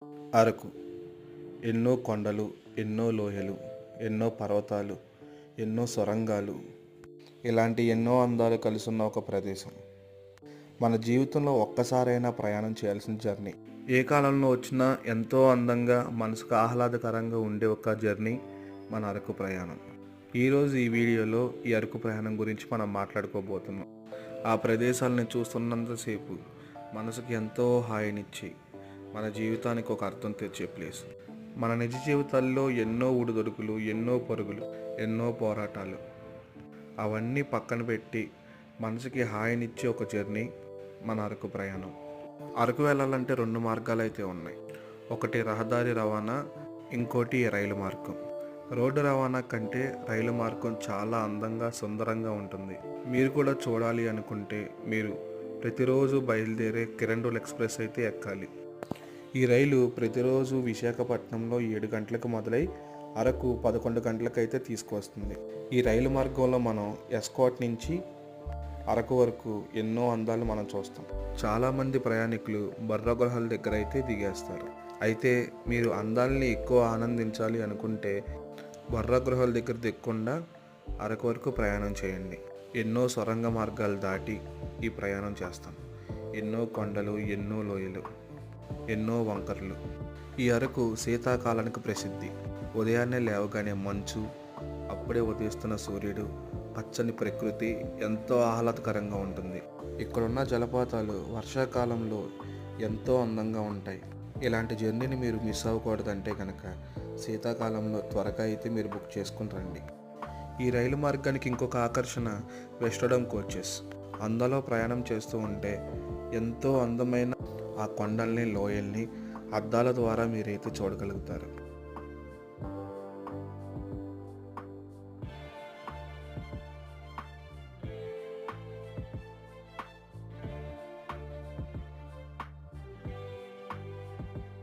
అరకు ఎన్నో కొండలు, ఎన్నో లోయలు, ఎన్నో పర్వతాలు, ఎన్నో సొరంగాలు, ఇలాంటి ఎన్నో అందాలు కలిసున్న ఒక ప్రదేశం. మన జీవితంలో ఒక్కసారైనా ప్రయాణం చేయాల్సిన జర్నీ. ఏ కాలంలో వచ్చినా ఎంతో అందంగా, మనసుకు ఆహ్లాదకరంగా ఉండే ఒక జర్నీ మన అరకు ప్రయాణం. ఈరోజు ఈ వీడియోలో ఈ అరకు ప్రయాణం గురించి మనం మాట్లాడుకోబోతున్నాం. ఆ ప్రదేశాలని చూస్తున్నంతసేపు మనసుకి ఎంతో హాయినిచ్చి మన జీవితానికి ఒక అర్థం తెచ్చే ప్లేస్. మన నిజ జీవితాల్లో ఎన్నో ఊడుదొడుకులు, ఎన్నో పరుగులు, ఎన్నో పోరాటాలు, అవన్నీ పక్కన పెట్టి మనసుకి హాయినిచ్చే ఒక జర్నీ మన అరకు ప్రయాణం. అరకు వెళ్ళాలంటే 2 మార్గాలు అయితే ఉన్నాయి. ఒకటి రహదారి రవాణా, ఇంకోటి రైలు మార్గం. రోడ్డు రవాణా కంటే రైలు మార్గం చాలా అందంగా, సుందరంగా ఉంటుంది. మీరు కూడా చూడాలి అనుకుంటే మీరు ప్రతిరోజు బయలుదేరే కిరణ్డూల్ ఎక్స్ప్రెస్ అయితే ఎక్కాలి. ఈ రైలు ప్రతిరోజు విశాఖపట్నంలో 7 గంటలకు మొదలై అరకు 11 గంటలకైతే తీసుకువస్తుంది. ఈ రైలు మార్గంలో మనం ఎస్కాట్ నుంచి అరకు వరకు ఎన్నో అందాలు మనం చూస్తాం. చాలామంది ప్రయాణికులు బొర్రా గుహల దగ్గర అయితే దిగేస్తారు. అయితే మీరు అందాలని ఎక్కువ ఆనందించాలి అనుకుంటే బొర్రా గుహల దగ్గర దిగకుండా అరకు వరకు ప్రయాణం చేయండి. ఎన్నో సొరంగ మార్గాలు దాటి ఈ ప్రయాణం చేస్తాం. ఎన్నో కొండలు, ఎన్నో లోయలు, ఎన్నో వంకర్లు. ఈ అరకు శీతాకాలానికి ప్రసిద్ధి. ఉదయాన్నే లేవగానే మంచు, అప్పుడే ఉదయిస్తున్న సూర్యుడు, పచ్చని ప్రకృతి ఎంతో ఆహ్లాదకరంగా ఉంటుంది. ఇక్కడున్న జలపాతాలు వర్షాకాలంలో ఎంతో అందంగా ఉంటాయి. ఇలాంటి జర్నీని మీరు మిస్ అవ్వకూడదంటే కనుక శీతాకాలంలో త్వరగా అయితే మీరు బుక్ చేసుకుని రండి. ఈ రైలు మార్గానికి ఇంకొక ఆకర్షణ వెస్టర్డమ్ కోచెస్. అందులో ప్రయాణం చేస్తూ ఉంటే ఎంతో అందమైన ఆ కొండల్ని, లోయల్ని అద్దాల ద్వారా మీరైతే చూడగలుగుతారు.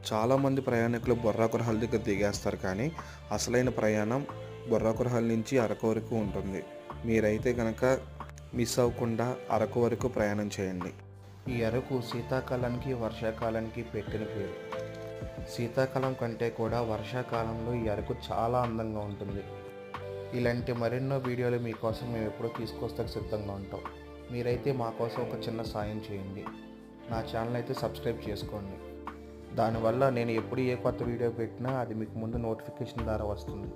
చాలామంది ప్రయాణికులు బొర్రా గుహల దగ్గర దిగేస్తారు, కానీ అసలైన ప్రయాణం బొర్రా గుహల నుంచి అరకు వరకు ఉంటుంది. మీరైతే కనుక మిస్ అవ్వకుండా అరకు వరకు ప్రయాణం చేయండి. ఈ అరకు శీతాకాలానికి, వర్షాకాలానికి పెట్టిన పేరు. శీతాకాలం కంటే కూడా వర్షాకాలంలో ఈ అరకు చాలా అందంగా ఉంటుంది. ఇలాంటి మరెన్నో వీడియోలు మీకోసం మేము ఎప్పుడూ తీసుకొస్తాకు సిద్ధంగా ఉంటాం. మీరైతే మా కోసం ఒక చిన్న సాయం చేయండి. నా ఛానల్ అయితే సబ్స్క్రైబ్ చేసుకోండి. దానివల్ల నేను ఎప్పుడు ఏ కొత్త వీడియో పెట్టినా అది మీకు ముందు నోటిఫికేషన్ ద్వారా వస్తుంది.